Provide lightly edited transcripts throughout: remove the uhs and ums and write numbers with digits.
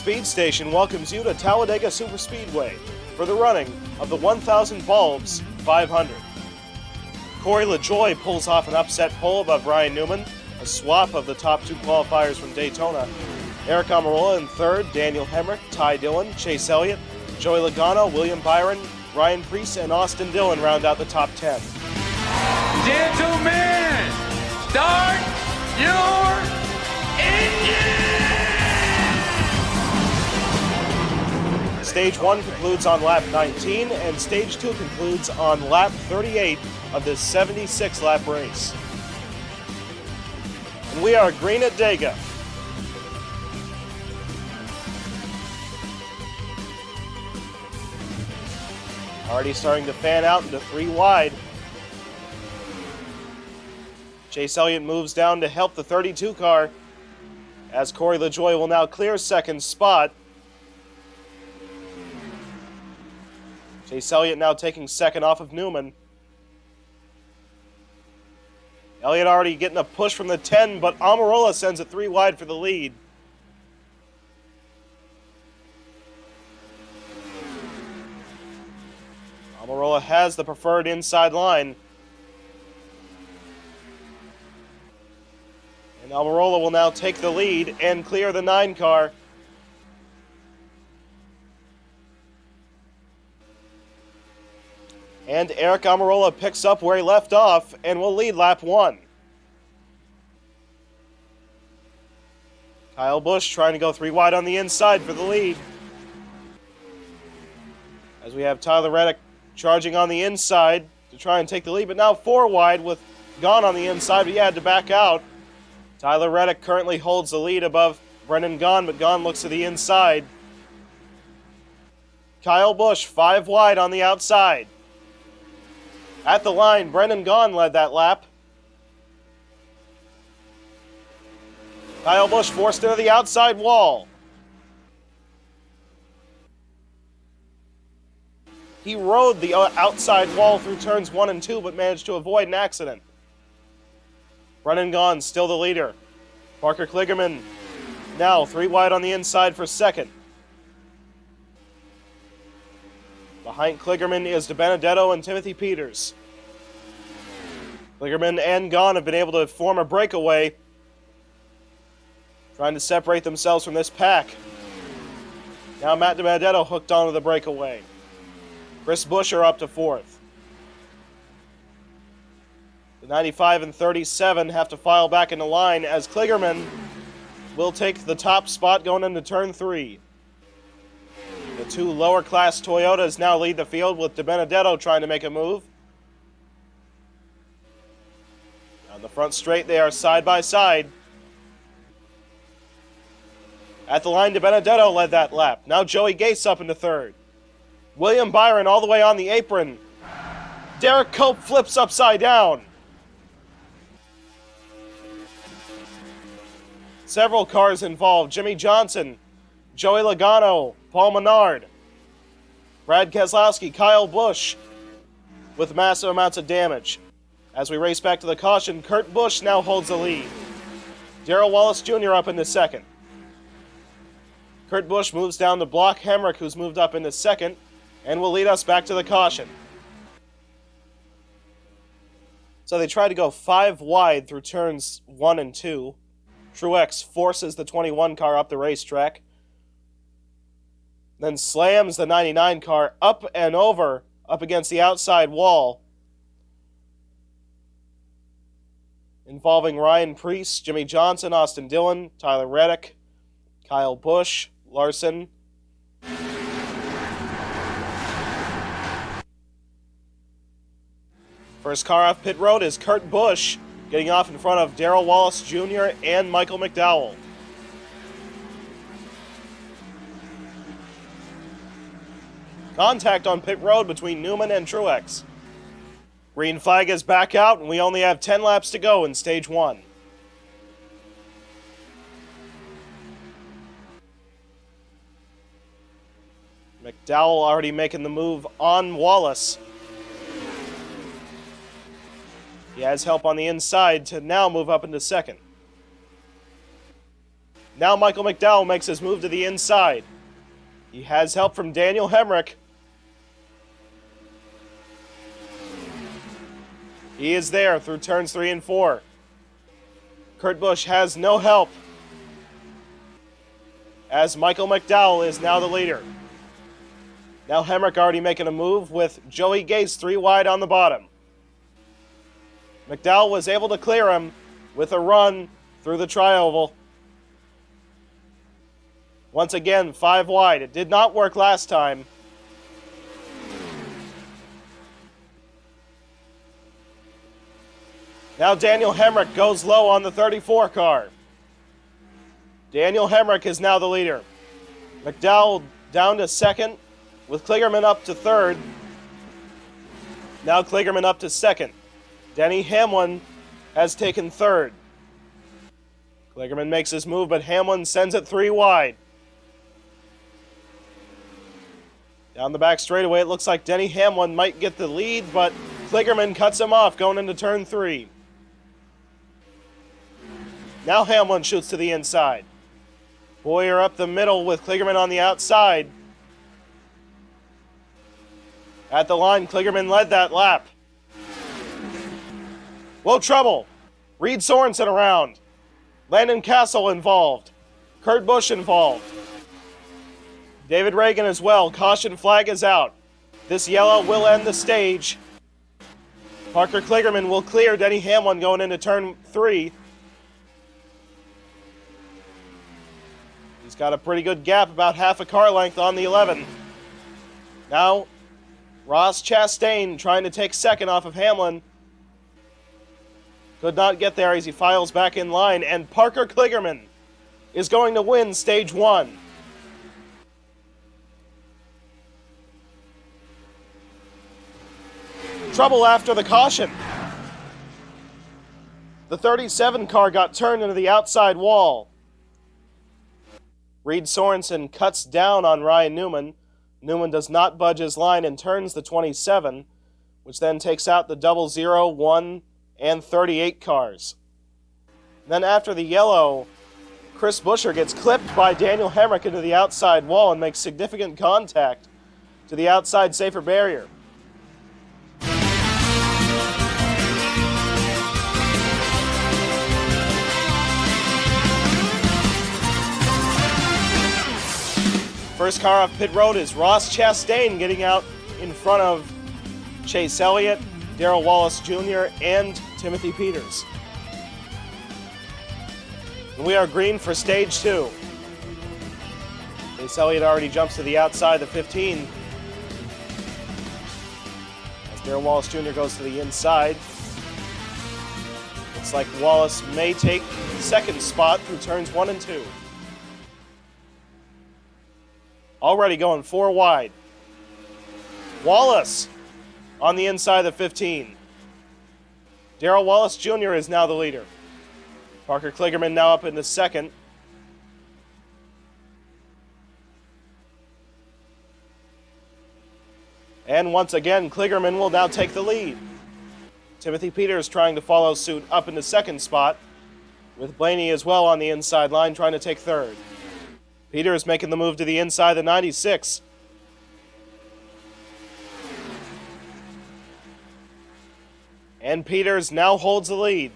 Speed Station welcomes you to Talladega Superspeedway for the running of the 1000Bulbs 500. Corey LaJoie pulls off an upset pole above Ryan Newman, a swap of the top two qualifiers from Daytona. Eric Almirola in third, Daniel Hemrick, Ty Dillon, Chase Elliott, Joey Logano, William Byron, Ryan Preece, and Austin Dillon round out the top 10. Gentlemen, start your engine! Stage 1 concludes on lap 19, and Stage 2 concludes on lap 38 of this 76-lap race. And we are green at Dega. Already starting to fan out into 3 wide. Chase Elliott moves down to help the 32 car, as Corey LaJoie will now clear second spot. Chase Elliott now taking second off of Newman. Elliott already getting a push from the 10, but Almirola sends it 3 wide for the lead. Almirola has the preferred inside line. And Almirola will now take the lead and clear the 9 car. And Eric Almirola picks up where he left off and will lead lap 1. Kyle Busch trying to go 3 wide on the inside for the lead. As we have Tyler Reddick charging on the inside to try and take the lead, but now 4 wide with Gahn on the inside, but he had to back out. Tyler Reddick currently holds the lead above Brendan Gahn, but Gahn looks to the inside. Kyle Busch 5 wide on the outside. At the line, Brendan Gahn led that lap. Kyle Busch forced into the outside wall. He rode the outside wall through turns 1 and 2, but managed to avoid an accident. Brendan Gahn still the leader. Parker Kligerman now 3 wide on the inside for second. Behind Kligerman is DiBenedetto and Timothy Peters. Kligerman and Gahn have been able to form a breakaway, trying to separate themselves from this pack. Now Matt DiBenedetto hooked onto the breakaway. Chris Buescher up to 4th. The 95 and 37 have to file back into line as Kligerman will take the top spot going into turn 3. The 2 lower class Toyotas now lead the field with DiBenedetto trying to make a move. On the front straight, they are side by side. At the line, DiBenedetto led that lap. Now Joey Gase up into 3rd. William Byron all the way on the apron. Derek Cope flips upside down. Several cars involved. Jimmy Johnson, Joey Logano, Paul Menard, Brad Keselowski, Kyle Busch with massive amounts of damage. As we race back to the caution, Kurt Busch now holds the lead. Darrell Wallace Jr. up into 2nd. Kurt Busch moves down to block Hemrick, who's moved up into 2nd, and will lead us back to the caution. So they try to go 5 wide through turns 1 and 2. Truex forces the 21 car up the racetrack, then slams the 99 car up and over, up against the outside wall, involving Ryan Preece, Jimmy Johnson, Austin Dillon, Tyler Reddick, Kyle Busch, Larson. First car off pit road is Kurt Busch, getting off in front of Darrell Wallace Jr. and Michael McDowell. Contact on pit road between Newman and Truex. Green flag is back out, and we only have 10 laps to go in Stage 1. McDowell already making the move on Wallace. He has help on the inside to now move up into 2nd. Now Michael McDowell makes his move to the inside. He has help from Daniel Hemrick. He is there through turns 3 and 4. Kurt Busch has no help, as Michael McDowell is now the leader. Now Hemrick already making a move with Joey Gase 3 wide on the bottom. McDowell was able to clear him with a run through the tri-oval. Once again, 5 wide. It did not work last time. Now Daniel Hemrick goes low on the 34 car. Daniel Hemrick is now the leader. McDowell down to second, with Kligerman up to third. Now Kligerman up to second. Denny Hamlin has taken third. Kligerman makes his move, but Hamlin sends it 3 wide. Down the back straightaway, it looks like Denny Hamlin might get the lead, but Kligerman cuts him off going into turn 3. Now Hamlin shoots to the inside. Boyer up the middle with Kligerman on the outside. At the line, Kligerman led that lap. Whoa, trouble. Reed Sorensen around. Landon Castle involved. Kurt Busch involved. David Reagan as well. Caution flag is out. This yellow will end the stage. Parker Kligerman will clear Denny Hamlin going into turn 3. He's got a pretty good gap, about half a car length on the 11. Now, Ross Chastain trying to take second off of Hamlin. Could not get there as he files back in line, and Parker Kligerman is going to win stage 1. Trouble after the caution. The 37 car got turned into the outside wall. Reed Sorensen cuts down on Ryan Newman. Newman does not budge his line and turns the 27, which then takes out the 00, 1, and 38 cars. Then after the yellow, Chris Buescher gets clipped by Daniel Hemrick into the outside wall and makes significant contact to the outside safer barrier. First car off pit road is Ross Chastain getting out in front of Chase Elliott, Darrell Wallace Jr., and Timothy Peters. And we are green for stage 2. Chase Elliott already jumps to the outside the 15. As Darrell Wallace Jr. goes to the inside. Looks like Wallace may take second spot through turns 1 and 2. Already going 4 wide. Wallace on the inside of the 15. Darrell Wallace Jr. is now the leader. Parker Kligerman now up into second. And once again, Kligerman will now take the lead. Timothy Peters trying to follow suit up into second spot, with Blaney as well on the inside line trying to take third. Peters making the move to the inside, the 96. And Peters now holds the lead.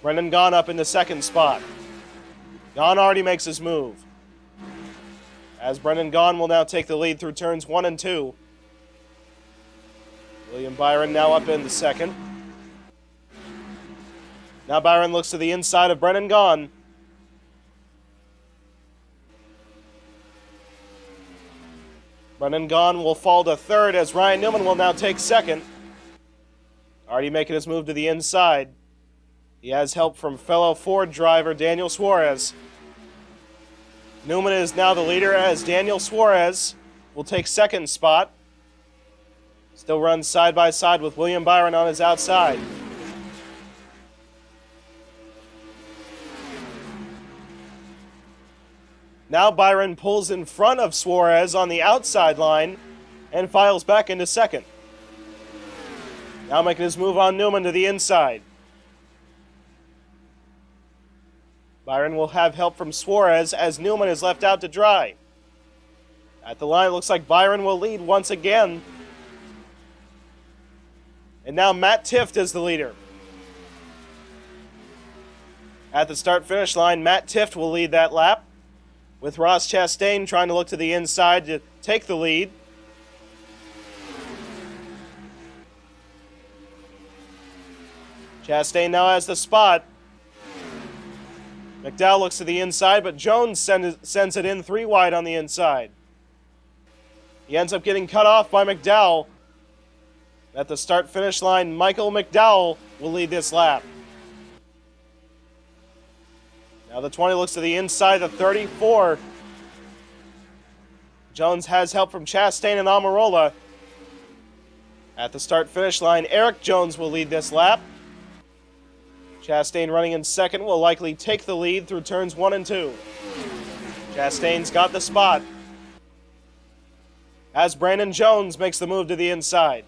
Brendan Gaughan up in the second spot. Gaughan already makes his move. As Brendan Gaughan will now take the lead through turns 1 and 2. William Byron now up in the second. Now Byron looks to the inside of Brendan Gaughan. Brendan Gaughan will fall to third as Ryan Newman will now take second. Already making his move to the inside. He has help from fellow Ford driver Daniel Suarez. Newman is now the leader as Daniel Suarez will take second spot. Still runs side by side with William Byron on his outside. Now Byron pulls in front of Suarez on the outside line and files back into second. Now making his move on Newman to the inside. Byron will have help from Suarez as Newman is left out to dry. At the line, it looks like Byron will lead once again. And now Matt Tifft is the leader. At the start-finish line, Matt Tifft will lead that lap, with Ross Chastain trying to look to the inside to take the lead. Chastain now has the spot. McDowell looks to the inside, but Jones sends it in 3 wide on the inside. He ends up getting cut off by McDowell. At the start-finish line, Michael McDowell will lead this lap. Now the 20 looks to the inside, the 34. Jones has help from Chastain and Almirola. At the start-finish line, Eric Jones will lead this lap. Chastain running in second will likely take the lead through turns 1 and 2. Chastain's got the spot, as Brandon Jones makes the move to the inside.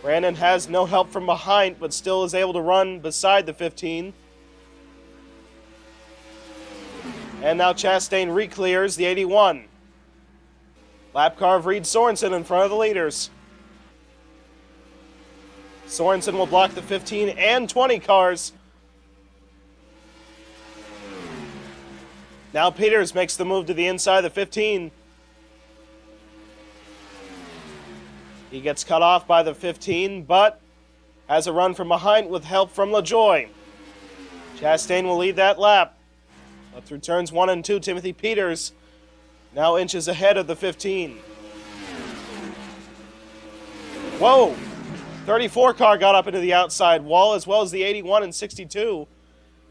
Brandon has no help from behind, but still is able to run beside the 15. And now Chastain re-clears the 81. Lap car of Reed Sorensen in front of the leaders. Sorensen will block the 15 and 20 cars. Now Peters makes the move to the inside of the 15. He gets cut off by the 15, but has a run from behind with help from LaJoie. Chastain will lead that lap. But through turns 1 and 2, Timothy Peters now inches ahead of the 15. Whoa! 34 car got up into the outside wall, as well as the 81 and 62,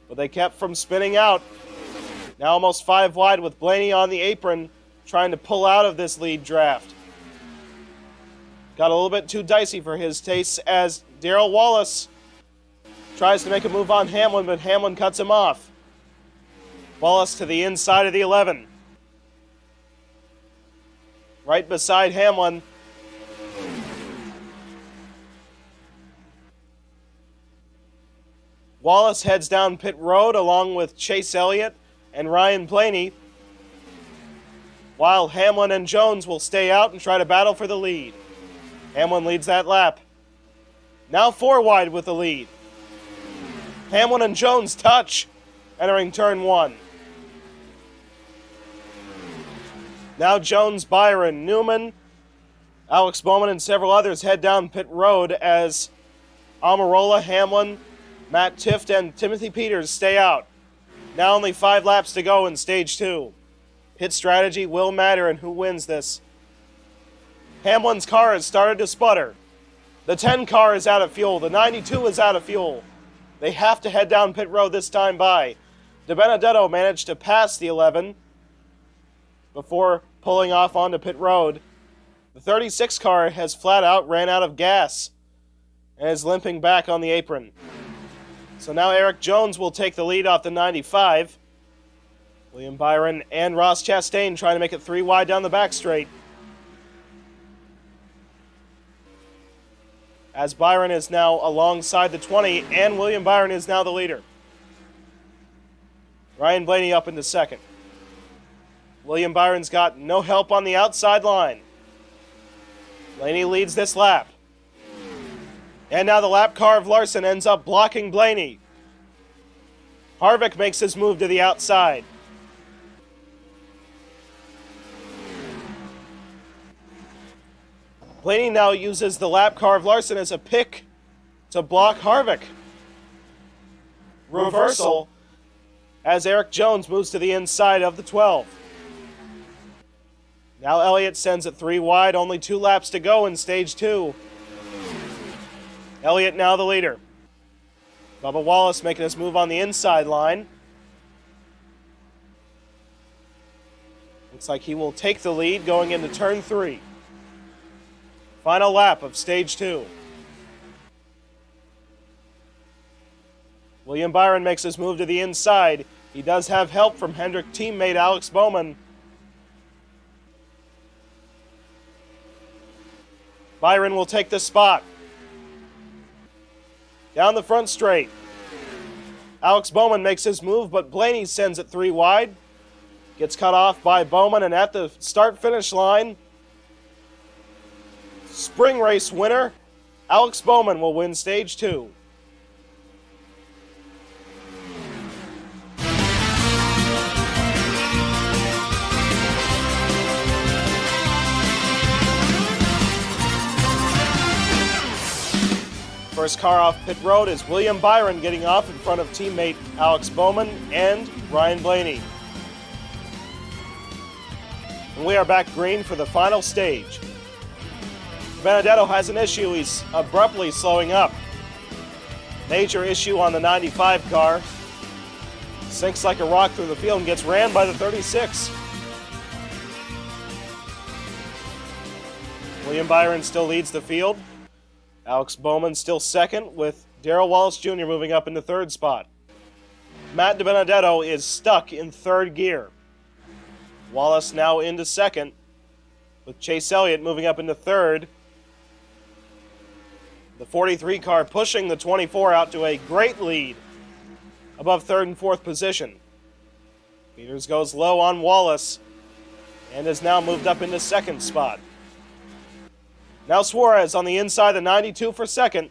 but they kept from spinning out. Now almost 5 wide with Blaney on the apron, trying to pull out of this lead draft. Got a little bit too dicey for his tastes as Darrell Wallace tries to make a move on Hamlin, but Hamlin cuts him off. Wallace to the inside of the 11. Right beside Hamlin. Wallace heads down pit road along with Chase Elliott and Ryan Blaney, while Hamlin and Jones will stay out and try to battle for the lead. Hamlin leads that lap. Now 4 wide with the lead. Hamlin and Jones touch, entering turn 1. Now Jones, Byron, Newman, Alex Bowman, and several others head down pit road as Almirola, Hamlin, Matt Tifft, and Timothy Peters stay out. Now only 5 laps to go in stage 2. Pit strategy will matter in who wins this. Hamlin's car has started to sputter. The 10 car is out of fuel. The 92 is out of fuel. They have to head down pit road this time by. DiBenedetto managed to pass the 11 before pulling off onto pit road. The 36 car has flat out ran out of gas and is limping back on the apron. So now Eric Jones will take the lead off the 95. William Byron and Ross Chastain trying to make it 3 wide down the back straight. As Byron is now alongside the 20, and William Byron is now the leader. Ryan Blaney up into second. William Byron's got no help on the outside line. Blaney leads this lap. And now the lap car of Larson ends up blocking Blaney. Harvick makes his move to the outside. Blaney now uses the lap car of Larson as a pick to block Harvick. Reversal as Eric Jones moves to the inside of the 12. Now Elliott sends it 3 wide, only 2 laps to go in stage 2. Elliott now the leader. Bubba Wallace making his move on the inside line. Looks like he will take the lead going into turn 3. Final lap of stage 2. William Byron makes his move to the inside. He does have help from Hendrick teammate Alex Bowman. Byron will take the spot. Down the front straight. Alex Bowman makes his move, but Blaney sends it 3 wide. Gets cut off by Bowman, and at the start-finish line, spring race winner, Alex Bowman will win Stage 2. First car off pit road is William Byron getting off in front of teammate Alex Bowman and Ryan Blaney. And we are back green for the final stage. Benedetto has an issue. He's abruptly slowing up. Major issue on the 95 car. Sinks like a rock through the field and gets ran by the 36. William Byron still leads the field. Alex Bowman still second, with Darrell Wallace Jr. moving up into third spot. Matt DiBenedetto is stuck in third gear. Wallace now into second, with Chase Elliott moving up into third. The 43 car pushing the 24 out to a great lead above third and fourth position. Peters goes low on Wallace and has now moved up into second spot. Now Suarez on the inside, the 92 for second.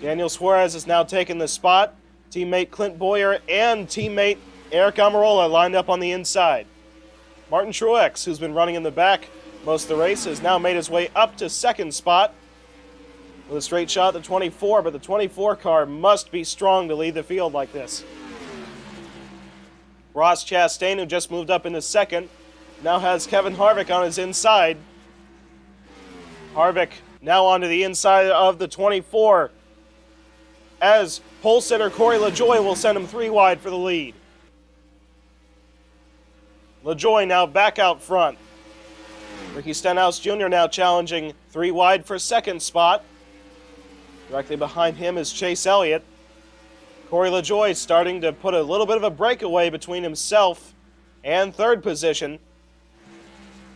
Daniel Suarez has now taken the spot. Teammate Clint Boyer and teammate Eric Amarola lined up on the inside. Martin Truex, who's been running in the back most of the race, has now made his way up to second spot with a straight shot at the 24, but the 24 car must be strong to lead the field like this. Ross Chastain, who just moved up into second, now has Kevin Harvick on his inside. Harvick now onto the inside of the 24 as pole sitter Corey LaJoie will send him 3 wide for the lead. LaJoie now back out front. Ricky Stenhouse Jr. now challenging 3 wide for second spot. Directly behind him is Chase Elliott. Corey LaJoie starting to put a little bit of a breakaway between himself and third position.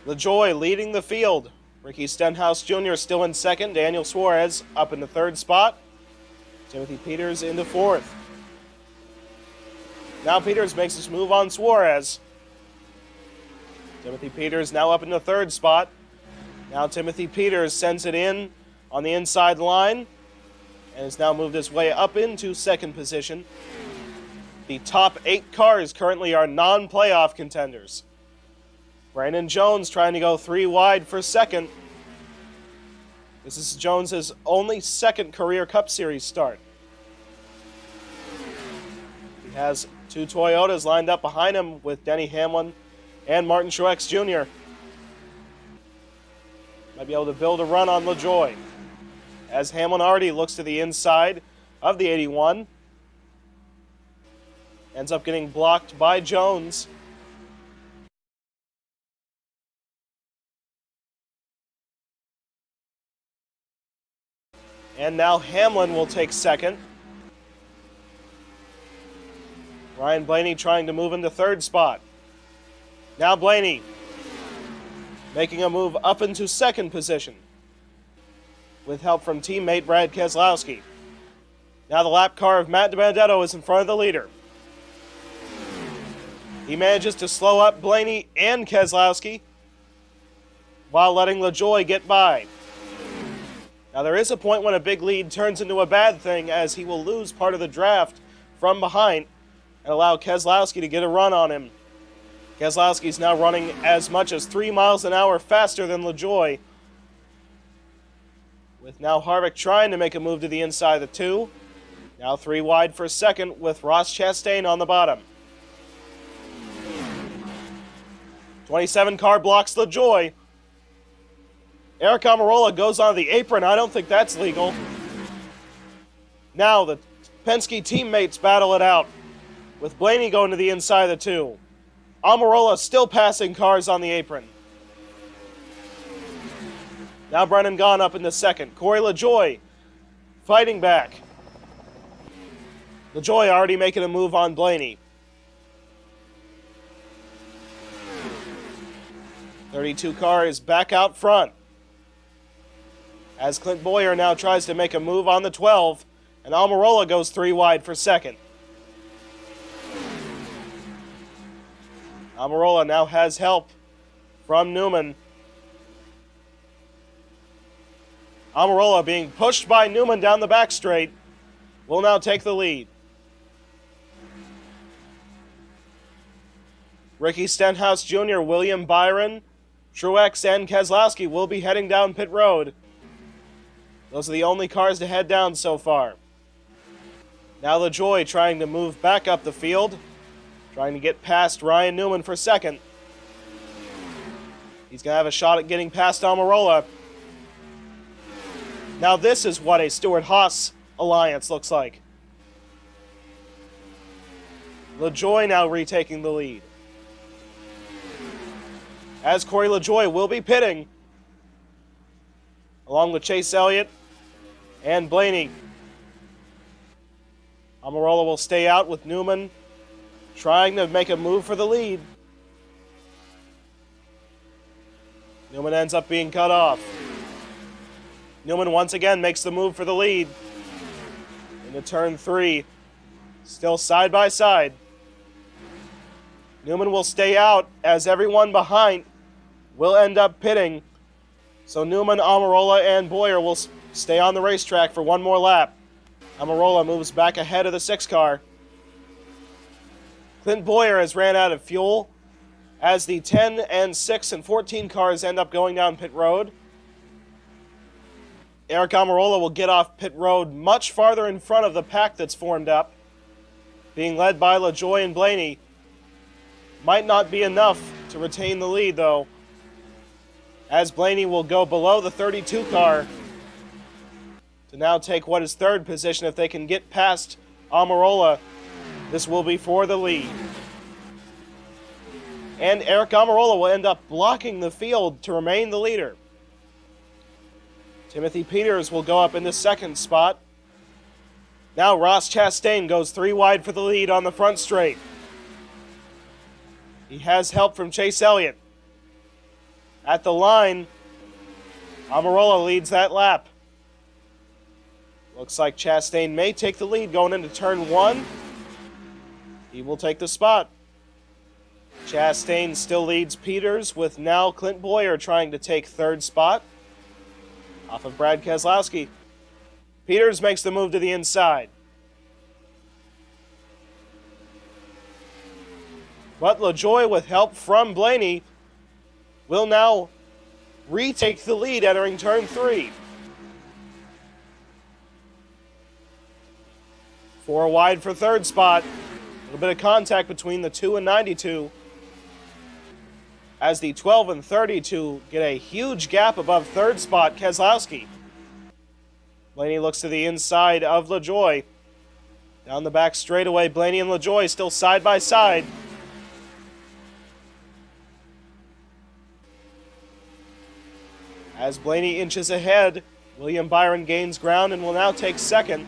LaJoie leading the field. Ricky Stenhouse Jr. still in second. Daniel Suarez up in the third spot. Timothy Peters into fourth. Now Peters makes his move on Suarez. Timothy Peters now up in the third spot. Now Timothy Peters sends it in on the inside line and has now moved his way up into second position. The top 8 cars currently are non-playoff contenders. Brandon Jones trying to go 3 wide for second. This is Jones's only second career Cup Series start. He has 2 Toyotas lined up behind him with Denny Hamlin and Martin Truex Jr. Might be able to build a run on LaJoie, as Hamlin already looks to the inside of the 81. Ends up getting blocked by Jones. And now Hamlin will take second. Ryan Blaney trying to move into third spot. Now Blaney making a move up into second position with help from teammate Brad Keselowski. Now the lap car of Matt DiBenedetto is in front of the leader. He manages to slow up Blaney and Keselowski while letting LaJoie get by. Now there is a point when a big lead turns into a bad thing, as he will lose part of the draft from behind and allow Keselowski to get a run on him. Keselowski's now running as much as 3 miles an hour faster than LaJoie, with now Harvick trying to make a move to the inside of the 2. Now 3 wide for second with Ross Chastain on the bottom. 27 car blocks LaJoie. Eric Amarola goes on the apron. I don't think that's legal. Now the Penske teammates battle it out, with Blaney going to the inside of the 2. Amarola still passing cars on the apron. Now Brennan Gaughan up in the second. Corey LaJoie fighting back. LaJoie already making a move on Blaney. 32 car is back out front. as Clint Boyer now tries to make a move on the 12, and Almirola goes 3 wide for second. Almirola now has help from Newman. Almirola being pushed by Newman down the back straight will now take the lead. Ricky Stenhouse Jr., William Byron, Truex, and Keselowski will be heading down pit road. Those are the only cars to head down so far. Now LaJoie trying to move back up the field, trying to get past Ryan Newman for second. He's going to have a shot at getting past Almirola. Now this is what a Stewart-Haas alliance looks like. LaJoie now retaking the lead, as Corey LaJoie will be pitting, along with Chase Elliott and Blaney. Almirola will stay out with Newman trying to make a move for the lead. Newman ends up being cut off. Newman once again makes the move for the lead into turn 3. Still side by side. Newman will stay out as everyone behind will end up pitting. So Newman, Almirola, and Boyer will stay on the racetrack for one more lap. Almirola moves back ahead of the 6 car. Clint Boyer has ran out of fuel as the 10 and 6 and 14 cars end up going down pit road. Eric Almirola will get off pit road much farther in front of the pack that's formed up, being led by LaJoie and Blaney. Might not be enough to retain the lead, though, as Blaney will go below the 32 car to now take what is third position. If they can get past Almirola, this will be for the lead. And Eric Almirola will end up blocking the field to remain the leader. Timothy Peters will go up in the second spot. Now Ross Chastain goes 3 wide for the lead on the front straight. He has help from Chase Elliott. At the line, Almirola leads that lap. Looks like Chastain may take the lead going into turn 1. He will take the spot. Chastain still leads Peters, with now Clint Boyer trying to take third spot off of Brad Keselowski. Peters makes the move to the inside. But LaJoie, with help from Blaney, will now retake the lead entering turn 3. 4 wide for third spot. A little bit of contact between the 2 and 92. As the 12 and 32 get a huge gap above third spot, Keselowski. Blaney looks to the inside of LaJoie. Down the back straightaway, Blaney and LaJoie still side by side. As Blaney inches ahead, William Byron gains ground and will now take second.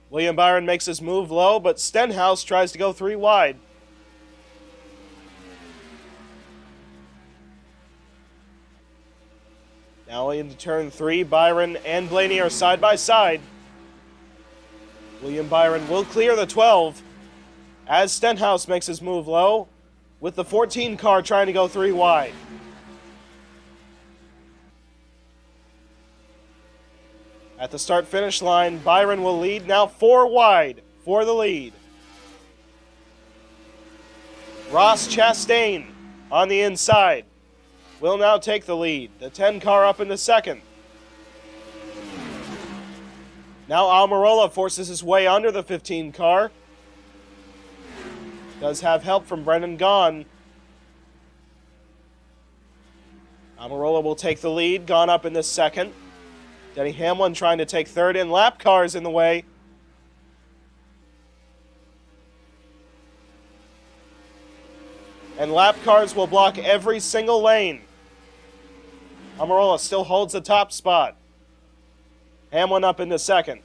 William Byron makes his move low, but Stenhouse tries to go 3 wide. Now into turn 3, Byron and Blaney are side by side. William Byron will clear the 12 as Stenhouse makes his move low, with the 14 car trying to go 3 wide. At the start-finish line, Byron will lead now 4 wide for the lead. Ross Chastain on the inside will now take the lead. The 10 car up in the second. Now Almirola forces his way under the 15 car. Does have help from Brendan Gaughan. Almirola will take the lead. Gaughan up in the second. Denny Hamlin trying to take third, and lap cars in the way. And lap cars will block every single lane. Almirola still holds the top spot. Hamlin up in the second.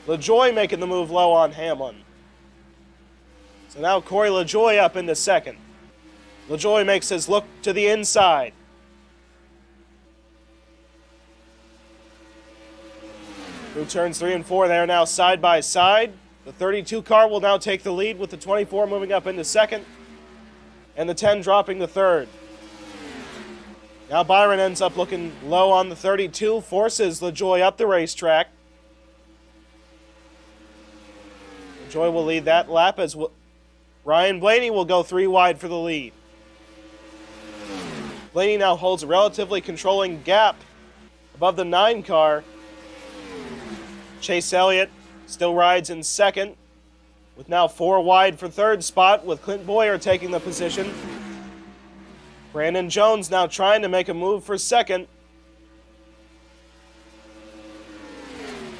LaJoie making the move low on Hamlin. So now Corey LaJoie up in the second. LaJoie makes his look to the inside. Through turns 3 and 4, they are now side by side. The 32 car will now take the lead with the 24 moving up into second and the 10 dropping to third. Now Byron ends up looking low on the 32, forces LaJoy up the racetrack. LaJoy will lead that lap as Ryan Blaney will go 3 wide for the lead. Blaney now holds a relatively controlling gap above the 9 car. Chase Elliott still rides in second, with now 4 wide for third spot, with Clint Boyer taking the position. Brandon Jones now trying to make a move for second.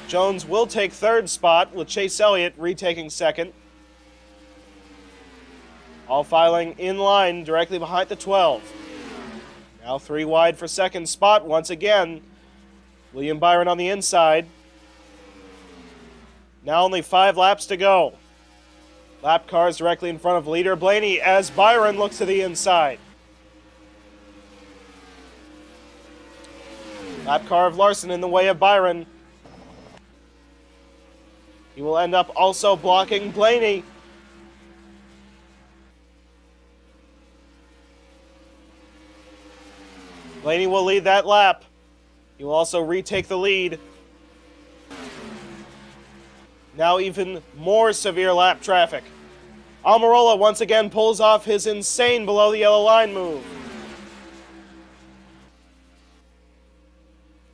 Jones will take third spot, with Chase Elliott retaking second. All filing in line directly behind the 12. Now 3 wide for second spot once again. William Byron on the inside. Now only 5 laps to go. Lap cars directly in front of leader Blaney as Byron looks to the inside. Lap car of Larson in the way of Byron. He will end up also blocking Blaney. Blaney will lead that lap. He will also retake the lead. Now even more severe lap traffic. Almirola once again pulls off his insane below the yellow line move.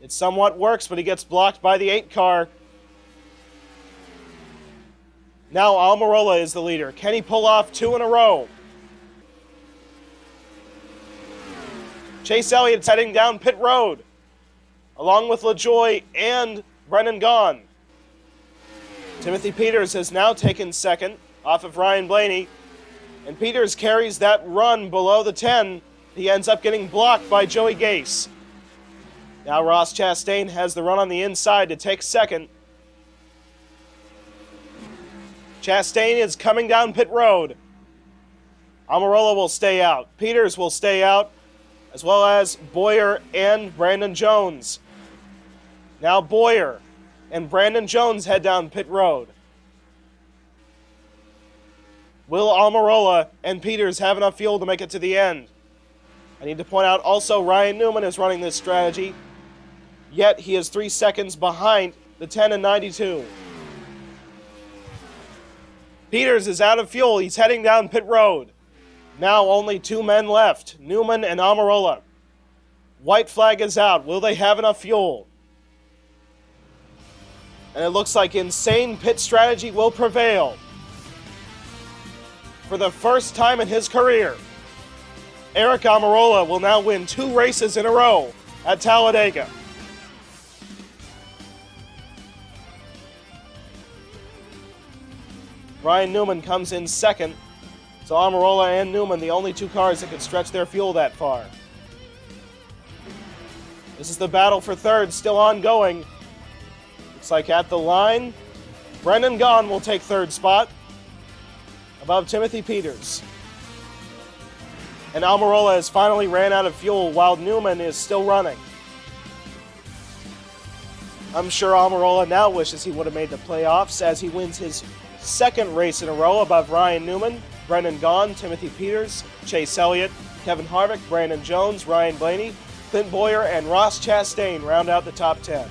It somewhat works, but he gets blocked by the 8 car. Now Almirola is the leader. Can he pull off 2 in a row? Chase Elliott's heading down pit road, along with LaJoy and Brennan Gaughan. Timothy Peters has now taken second off of Ryan Blaney, and Peters carries that run below the 10. He ends up getting blocked by Joey Gase. Now Ross Chastain has the run on the inside to take second. Chastain is coming down pit road. Almirola will stay out. Peters will stay out, as well as Boyer and Brandon Jones. Now Boyer and Brandon Jones head down pit road. Will Almirola and Peters have enough fuel to make it to the end? I need to point out also Ryan Newman is running this strategy, yet he is 3 seconds behind the 10 and 92. Peters is out of fuel. He's heading down pit road. Now only 2 men left, Newman and Almirola. White flag is out. Will they have enough fuel? And it looks like insane pit strategy will prevail. For the first time in his career, Eric Almirola will now win 2 races in a row at Talladega. Ryan Newman comes in second. So Almirola and Newman, the only 2 cars that could stretch their fuel that far. This is the battle for third, still ongoing. Looks like at the line, Brendan Gaughan will take third spot, above Timothy Peters. And Almirola has finally ran out of fuel while Newman is still running. I'm sure Almirola now wishes he would have made the playoffs as he wins his 2nd race in a row above Ryan Newman, Brendan Gaughan, Timothy Peters, Chase Elliott, Kevin Harvick, Brandon Jones, Ryan Blaney, Clint Boyer, and Ross Chastain round out the top 10.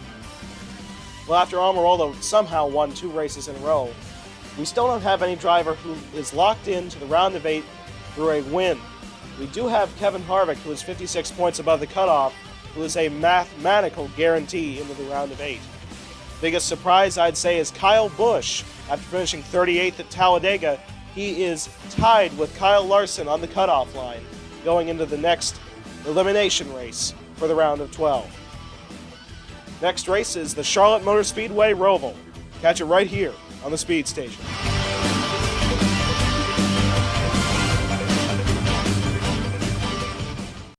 Well, after Almirola somehow won 2 races in a row, we still don't have any driver who is locked into the round of 8 through a win. We do have Kevin Harvick, who is 56 points above the cutoff, who is a mathematical guarantee into the round of 8. Biggest surprise, I'd say, is Kyle Busch. After finishing 38th at Talladega, he is tied with Kyle Larson on the cutoff line, going into the next elimination race for the round of 12. Next race is the Charlotte Motor Speedway Roval. Catch it right here on the Speed Station.